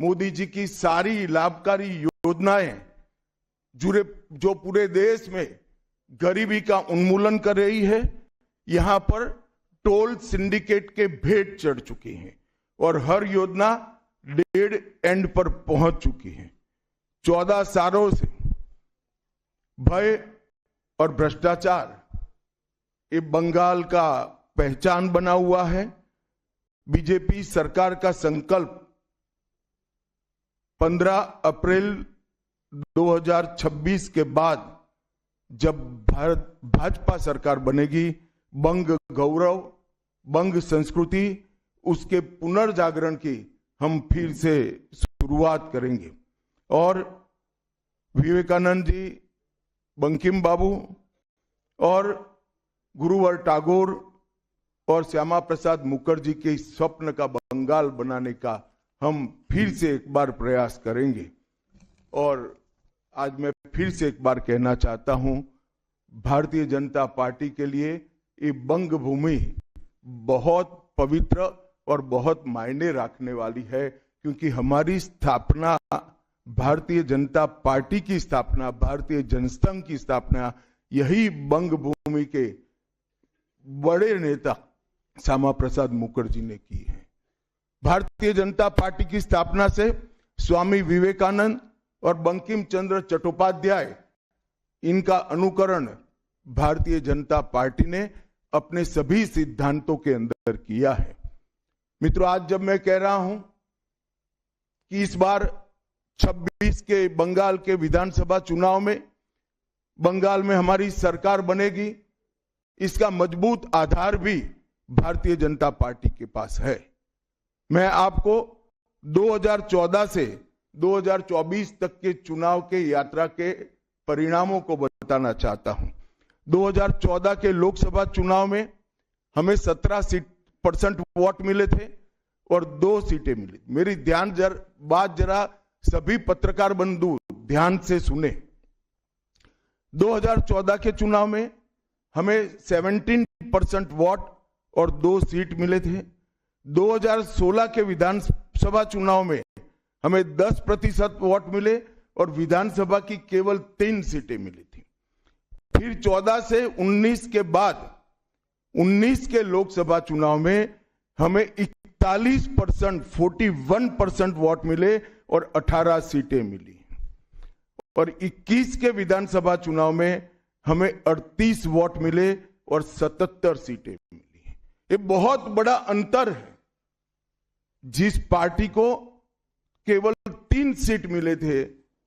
मोदी जी की सारी लाभकारी योजनाएं जो पूरे देश में गरीबी का उन्मूलन कर रही है, यहां पर टोल सिंडिकेट के भेंट चढ़ चुकी हैं और हर योजना डेड एंड पर पहुंच चुकी है। 14 सालों से भय और भ्रष्टाचार ये बंगाल का पहचान बना हुआ है। बीजेपी सरकार का संकल्प 15 अप्रैल 2026 के बाद जब भाजपा सरकार बनेगी, बंग गौरव, बंग संस्कृति, उसके पुनर्जागरण की हम फिर से शुरुआत करेंगे। और विवेकानंद जी, बंकिम बाबू और गुरुवर टैगोर और श्यामा प्रसाद मुखर्जी के स्वप्न का बंगाल बनाने का हम फिर से एक बार प्रयास करेंगे। और आज मैं फिर से एक बार कहना चाहता हूं, भारतीय जनता पार्टी के लिए ये बंग भूमि बहुत पवित्र और बहुत मायने रखने वाली है, क्योंकि हमारी स्थापना, भारतीय जनता पार्टी की स्थापना, भारतीय जनसंघ की स्थापना यही बंग भूमि के बड़े नेता श्यामा प्रसाद मुखर्जी ने की है। भारतीय जनता पार्टी की स्थापना से स्वामी विवेकानंद और बंकिम चंद्र चट्टोपाध्याय, इनका अनुकरण भारतीय जनता पार्टी ने अपने सभी सिद्धांतों के अंदर किया है। मित्रों, आज जब मैं कह रहा हूं कि इस बार 26 के बंगाल के विधानसभा चुनाव में बंगाल में हमारी सरकार बनेगी, इसका मजबूत आधार भी भारतीय जनता पार्टी के पास है। मैं आपको 2014 से 2024 तक के चुनाव के यात्रा के परिणामों को बताना चाहता हूं। 2014 के लोकसभा चुनाव में हमें 17% वोट मिले थे और 2 सीटें मिली। मेरी बात जरा सभी पत्रकार बंधु ध्यान से सुने। 2014 के चुनाव में हमें 17% वोट और 2 सीट मिले थे। 2016 के विधानसभा चुनाव में हमें 10% वोट मिले और विधानसभा की केवल 3 सीटें मिली थी। फिर 14 से 19 के बाद 19 के लोकसभा चुनाव में हमें 41% वोट मिले और 18 सीटें मिली। और 21 के विधानसभा चुनाव में हमें 38 वोट मिले और 77 सीटें मिली। ये बहुत बड़ा अंतर है। जिस पार्टी को केवल 3 सीट मिले थे,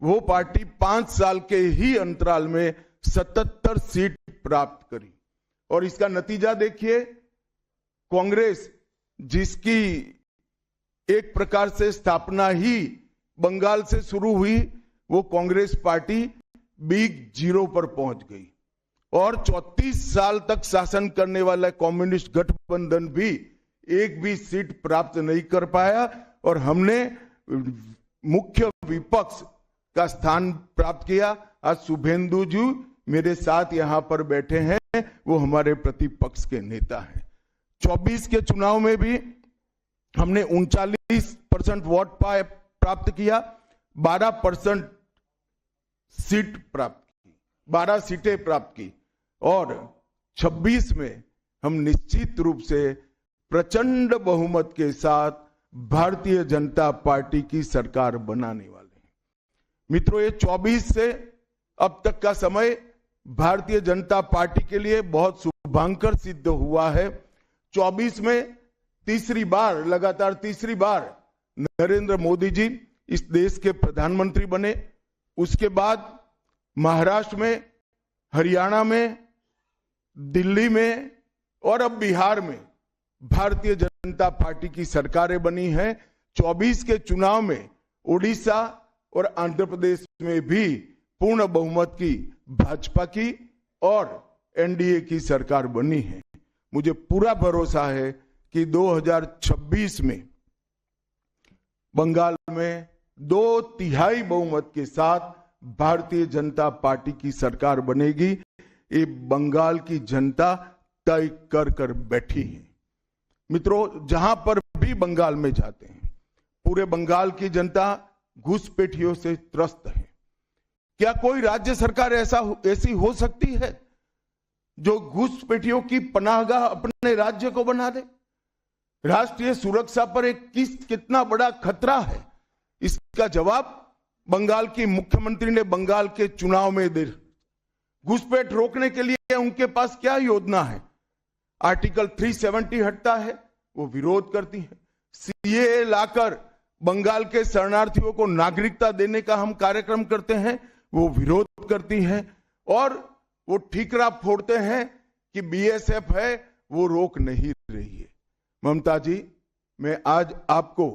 वो पार्टी 5 साल के ही अंतराल में 77 सीट प्राप्त करी। और इसका नतीजा देखिए, कांग्रेस, जिसकी एक प्रकार से स्थापना ही बंगाल से शुरू हुई, वो कांग्रेस पार्टी बिग जीरो पर पहुंच गई। और 34 साल तक शासन करने वाला कम्युनिस्ट गठबंधन भी एक भी सीट प्राप्त नहीं कर पाया और हमने मुख्य विपक्ष का स्थान प्राप्त किया। आज शुभेंदु जी मेरे साथ यहां पर बैठे हैं, वो हमारे प्रतिपक्ष के नेता हैं। 24 के चुनाव में भी हमने 39% वोट प्राप्त किया, 12% सीट प्राप्त की, 12 सीटें प्राप्त की। और 26 में हम निश्चित रूप से प्रचंड बहुमत के साथ भारतीय जनता पार्टी की सरकार बनाने वाले हैं। मित्रों, ये 24 से अब तक का समय भारतीय जनता पार्टी के लिए बहुत शुभांकर सिद्ध हुआ है। 24 में लगातार तीसरी बार नरेंद्र मोदी जी इस देश के प्रधानमंत्री बने। उसके बाद महाराष्ट्र में, हरियाणा में, दिल्ली में और अब बिहार में भारतीय जनता पार्टी की सरकारें बनी हैं। 24 के चुनाव में उड़ीसा और आंध्र प्रदेश में भी पूर्ण बहुमत की भाजपा की और एनडीए की सरकार बनी है। मुझे पूरा भरोसा है कि 2026 में बंगाल में 2/3 बहुमत के साथ भारतीय जनता पार्टी की सरकार बनेगी। ये बंगाल की जनता तय कर बैठी है। मित्रों, जहां पर भी बंगाल में जाते हैं, पूरे बंगाल की जनता घुसपैठियों से त्रस्त है। क्या कोई राज्य सरकार ऐसी हो सकती है जो घुसपैठियों की पनाहगाह अपने राज्य को बना दे? राष्ट्रीय सुरक्षा पर एक कितना बड़ा खतरा है, इसका जवाब बंगाल की मुख्यमंत्री ने बंगाल के चुनाव में दे। घुसपैठ रोकने के लिए उनके पास क्या योजना है? आर्टिकल 370 हटता है, वो विरोध करती है। सीएए लाकर बंगाल के शरणार्थियों को नागरिकता देने का हम कार्यक्रम करते हैं, वो विरोध करती है। और वो ठीकरा फोड़ते हैं कि बीएसएफ है, वो रोक नहीं रही है। ममता जी, मैं आज आपको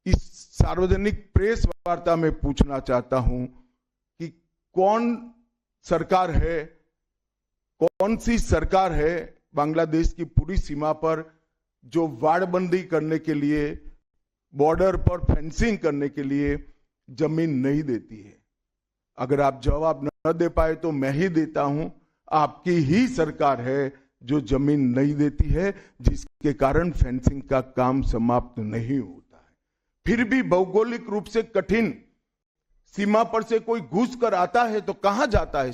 इस सार्वजनिक प्रेस वार्ता में पूछना चाहता हूं कि कौन सी सरकार है बांग्लादेश की पूरी सीमा पर जो वाड़बंदी करने के लिए, बॉर्डर पर फेंसिंग करने के लिए जमीन नहीं देती है? अगर आप जवाब न दे पाए तो मैं ही देता हूं, आपकी ही सरकार है जो जमीन नहीं देती है, जिसके कारण फेंसिंग का काम समाप्त नहीं होता है। फिर भी भौगोलिक रूप से कठिन सीमा पर से कोई घुस कर आता है तो कहां जाता है?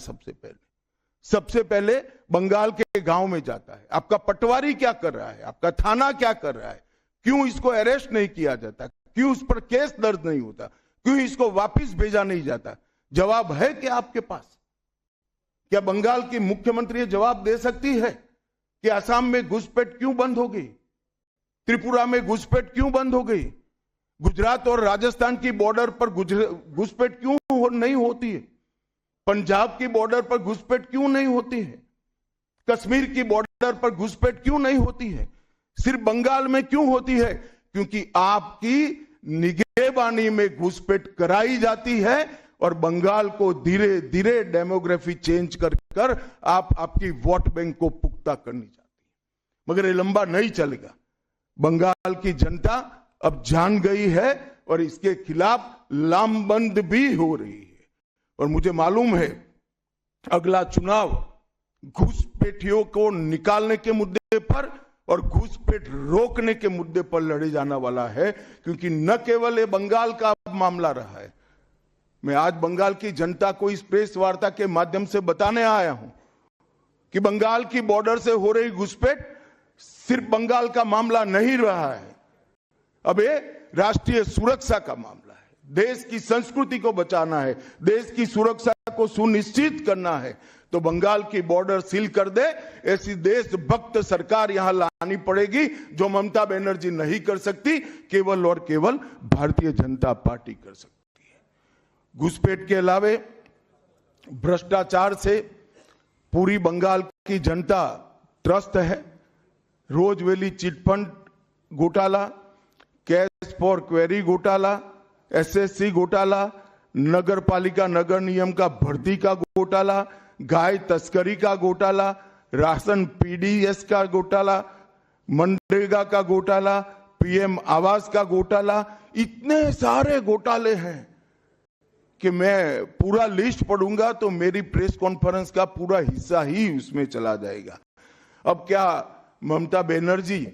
सबसे पहले बंगाल के गांव में जाता है। आपका पटवारी क्या कर रहा है? आपका थाना क्या कर रहा है? क्यों इसको अरेस्ट नहीं किया जाता? क्यों उस पर केस दर्ज नहीं होता? क्यों इसको वापस भेजा नहीं जाता? जवाब है क्या आपके पास? क्या बंगाल की मुख्यमंत्री ये जवाब दे सकती है कि असम में घुसपैठ क्यों बंद हो गई? त्रिपुरा में घुसपैठ क्यों बंद हो गई? गुजरात और राजस्थान की बॉर्डर पर घुसपैठ क्यों नहीं होती है? पंजाब की बॉर्डर पर घुसपैठ क्यों नहीं होती है? कश्मीर की बॉर्डर पर घुसपैठ क्यों नहीं होती है? सिर्फ बंगाल में क्यों होती है? क्योंकि आपकी निगहबानी में घुसपैठ कराई जाती है और बंगाल को धीरे धीरे डेमोग्राफी चेंज कर आपकी वोट बैंक को पुख्ता करनी चाहती है। मगर ये लंबा नहीं चलेगा। बंगाल की जनता अब जान गई है और इसके खिलाफ लामबंद भी हो रही है। और मुझे मालूम है अगला चुनाव घुसपैठियों को निकालने के मुद्दे पर और घुसपैठ रोकने के मुद्दे पर लड़े जाने वाला है, क्योंकि न केवल ये बंगाल का मामला रहा है। मैं आज बंगाल की जनता को इस प्रेस वार्ता के माध्यम से बताने आया हूं कि बंगाल की बॉर्डर से हो रही घुसपैठ सिर्फ बंगाल का मामला नहीं रहा है, अब ये राष्ट्रीय सुरक्षा का मामला है। देश की संस्कृति को बचाना है, देश की सुरक्षा को सुनिश्चित करना है, तो बंगाल की बॉर्डर सील कर दे, ऐसी देशभक्त सरकार यहां लानी पड़ेगी जो ममता बनर्जी नहीं कर सकती, केवल और केवल भारतीय जनता पार्टी कर सकती है। घुसपैठ के अलावे भ्रष्टाचार से पूरी बंगाल की जनता त्रस्त है। रोजवेली चिटफंड घोटाला, कैश फॉर क्वेरी घोटाला, एसएससी घोटाला, नगर पालिका नगर नियम का भर्ती का घोटाला, गाय तस्करी का घोटाला, राशन पीडीएस का घोटाला, मनरेगा का घोटाला, पीएम आवास का घोटाला, इतने सारे घोटाले हैं कि मैं पूरा लिस्ट पढ़ूंगा तो मेरी प्रेस कॉन्फ्रेंस का पूरा हिस्सा ही उसमें चला जाएगा। अब क्या ममता बनर्जी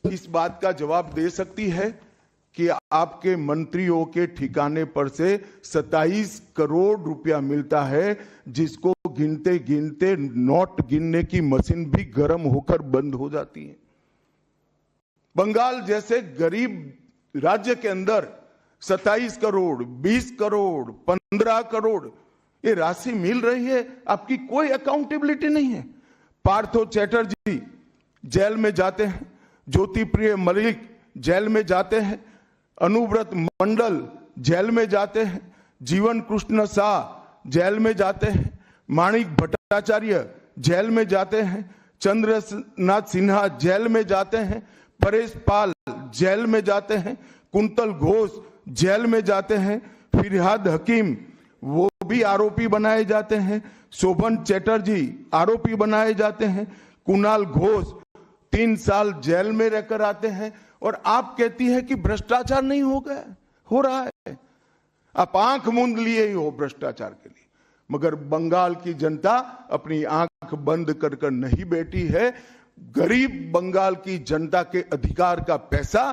इस बात का जवाब दे सकती है कि आपके मंत्रियों के ठिकाने पर से 27 करोड़ रुपया मिलता है, जिसको गिनते गिनते नोट गिनने की मशीन भी गर्म होकर बंद हो जाती है? बंगाल जैसे गरीब राज्य के अंदर 27 करोड़, 20 करोड़, 15 करोड़ ये राशि मिल रही है, आपकी कोई अकाउंटेबिलिटी नहीं है। पार्थो चैटर्जी जेल में जाते हैं, ज्योति प्रिय मलिक जेल में जाते हैं, अनुव्रत मंडल जेल में जाते हैं, जीवन कृष्ण शाह जेल में जाते हैं, माणिक भट्टाचार्य जेल में जाते हैं, चंद्रनाथ सिन्हा जेल में जाते हैं, परेश पाल जेल में जाते हैं, कुंतल घोष जेल में जाते हैं, फिरहाद हकीम वो भी आरोपी बनाए जाते हैं, शोभन चैटर्जी आरोपी बनाए जाते हैं, कुणाल घोष 3 साल जेल में रहकर आते हैं, और आप कहती है कि भ्रष्टाचार नहीं हो गया, हो रहा है। आप आंख मूंद लिए ही हो भ्रष्टाचार के लिए, मगर बंगाल की जनता अपनी आंख बंद कर नहीं बैठी है। गरीब बंगाल की जनता के अधिकार का पैसा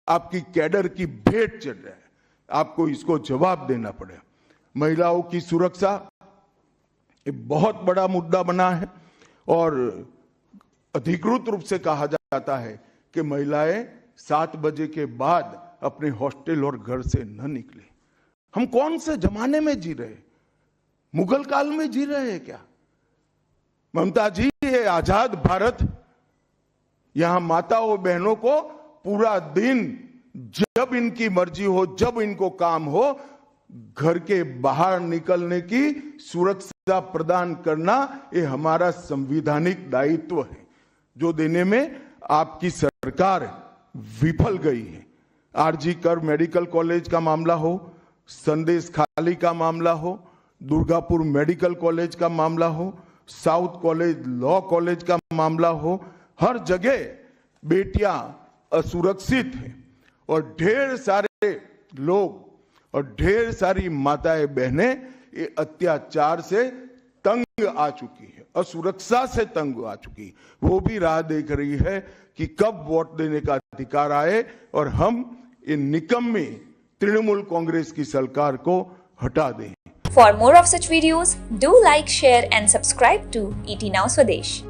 आपकी कैडर की भेंट चढ़ रहा है, आपको इसको जवाब देना पड़ेगा। महिलाओं की सुरक्षा एक बहुत बड़ा मुद्दा बना है और अधिकृत रूप से कहा जाता है कि महिलाएं 7 बजे के बाद अपने हॉस्टल और घर से न निकले। हम कौन से जमाने में जी रहे? मुगल काल में जी रहे हैं क्या? ममता जी, ये आजाद भारत, यहां माताओं बहनों को पूरा दिन जब इनकी मर्जी हो, जब इनको काम हो, घर के बाहर निकलने की सुरक्षा प्रदान करना ये हमारा संवैधानिक दायित्व है, जो देने में आपकी सरकार विफल गई है। आरजी कर मेडिकल कॉलेज का मामला हो, संदेश खाली का मामला हो, दुर्गापुर मेडिकल कॉलेज का मामला हो, साउथ कॉलेज लॉ कॉलेज का मामला हो, हर जगह बेटियां असुरक्षित हैं और ढेर सारे लोग और ढेर सारी माताएं बहनें ये अत्याचार से तंग आ चुकी है, असुरक्षा से तंग आ चुकी, वो भी राह देख रही है कि कब वोट देने का अधिकार आए और हम इन निकम्मी तृणमूल कांग्रेस की सरकार को हटा दें। For more of such videos, do like, share and subscribe to ET Now Swadesh.